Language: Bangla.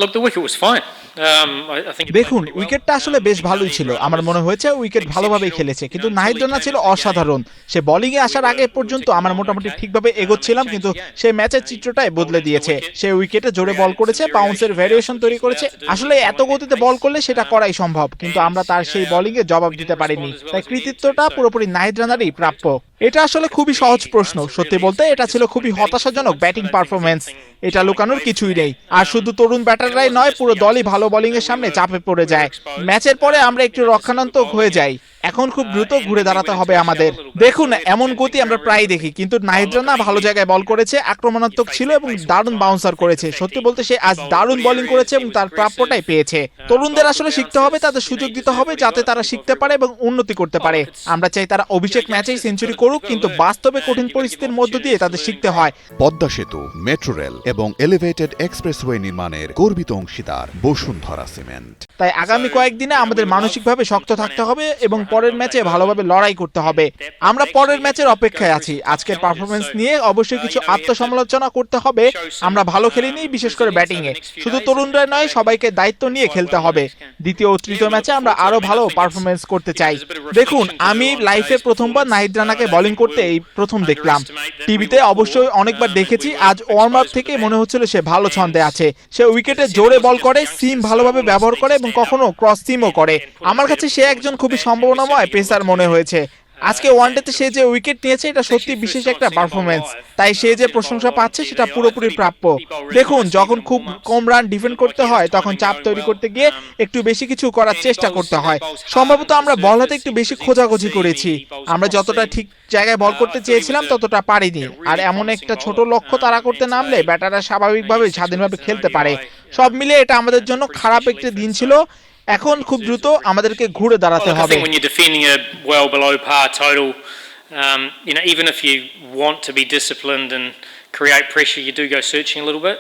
Look, the wicket was fine. I think দেখুন, উইকেটটা আসলে বেশ ভালোই ছিল। আমার মনে হয়েছে উইকেট ভালোভাবেই খেলেছে, কিন্তু নাহিদ রানা ছিল অসাধারণ। সে বোলিং এ আসার আগে পর্যন্ত আমরা মোটামুটি ঠিকভাবে এগোচ্ছিলাম, কিন্তু সে ম্যাচের চিত্রটাই বদলে দিয়েছে। সে উইকেটে জোরে বল করেছে, বাউন্সের ভ্যারিয়েশন তৈরি করেছে। আসলে এত গতিতে বল করলে সেটা করাই সম্ভব, কিন্তু আমরা তার সেই বোলিং এ জবাব দিতে পারিনি। তাই কৃতিত্বটা পুরোপুরি নাহিদ রানারই প্রাপ্য। এটা আসলে খুবই সহজ প্রশ্ন। সত্যি বলতে এটা ছিল খুবই হতাশাজনক ব্যাটিং পারফরমেন্স। এটা লুকানোর কিছুই নেই। আর শুধু তরুণ ব্যাটাররাই নয়, পুরো দলই ভালো বোলিং এর সামনে চাপে পড়ে যায়। ম্যাচের পরে আমরা একটু রক্ষণাত্মক হয়ে যাই। এখন খুব দ্রুত ঘুরে দাঁড়াতে হবে আমাদের। দেখুন, এমন গতি আমরা প্রায় দেখি, কিন্তু নাহিদ রানা ভালো জায়গায় বল করেছে, আক্রমণাত্মক ছিল এবং দারুণ বাউন্সার করেছে। সত্যি বলতে সে আজ দারুণ বোলিং করেছে এবং তার প্রাপ্যটাই পেয়েছে। তরুণদের আসলে শিখতে হবে, তাদের সুযোগ দিতে হবে যাতে তারা শিখতে পারে এবং উন্নতি করতে পারে। আমরা চাই তারা অভিষেক ম্যাচেই সেঞ্চুরি করুক, কিন্তু বাস্তবে কঠিন পরিস্থিতির মধ্য দিয়ে তাদের শিখতে হয়। পদ্মা সেতু, মেট্রো রেল এবং এলিভেটেড এক্সপ্রেসওয়ে নির্মাণের গর্বিত অংশীদার বসুন্ধরা সিমেন্ট। তাই আগামী কয়েকদিনে আমাদের মানসিকভাবে শক্ত থাকতে হবে এবং পরের ম্যাচে ভালোভাবে লড়াই করতে হবে। আমরা পরের ম্যাচের অপেক্ষায় আছি। আজকের পারফরমেন্স নিয়ে অবশ্যই কিছু আত্মসমালোচনা করতে হবে। আমরা ভালো খেলিনি, বিশেষ করে ব্যাটিং এ। শুধু তরুণরা নয়, সবাইকে দায়িত্ব নিয়ে খেলতে হবে। দ্বিতীয় ও তৃতীয় ম্যাচে আমরা আরো ভালো পারফরমেন্স করতে চাই। দেখুন, আমি লাইফে প্রথমবার নাহিদ রানাকে বোলিং করতে এই প্রথম দেখলাম। টিভিতে অবশ্যই অনেকবার দেখেছি। আজ ওয়ার্ম আপ থেকে মনে হচ্ছিল সে ভালো ছন্দে আছে। সে উইকেটে জোরে বল করে, সিম ভালোভাবে ব্যবহার করে এবং কখনো ক্রস সিমও করে। আমার কাছে সে একজন খুবই সম্ভাবনাময় পেসার মনে হয়েছে। আজকে ওয়ানডেতে সে যে উইকেট নিয়েছে এটা সত্যি বিশেষ একটা পারফরমেন্স। তাই সে যে প্রশংসা পাচ্ছে সেটা পুরোপুরি প্রাপ্য। দেখুন, যখন খুব কম রান ডিফেন্ড করতে হয় তখন চাপ তৈরি করতে গিয়ে একটু বেশি কিছু করার চেষ্টা করতে হয়। সম্ভবত আমরা বল হাতে একটু বেশি খোঁজাখুঁজি করেছি। আমরা যতটা ঠিক জায়গায় বল করতে চেয়েছিলাম ততটা পারিনি। আর এমন একটা ছোট লক্ষ্য তাড়া করতে নামলে ব্যাটাররা স্বাভাবিকভাবে স্বাধীনভাবে খেলতে পারে। সব মিলিয়ে এটা আমাদের জন্য খারাপ একটি দিন ছিল। এখন খুব দ্রুত আমাদেরকে ঘুরে দাঁড়াতে Well, look, I হবে। think when you're defending a well below par total, even if you want to be disciplined and create pressure, you do go searching a little bit.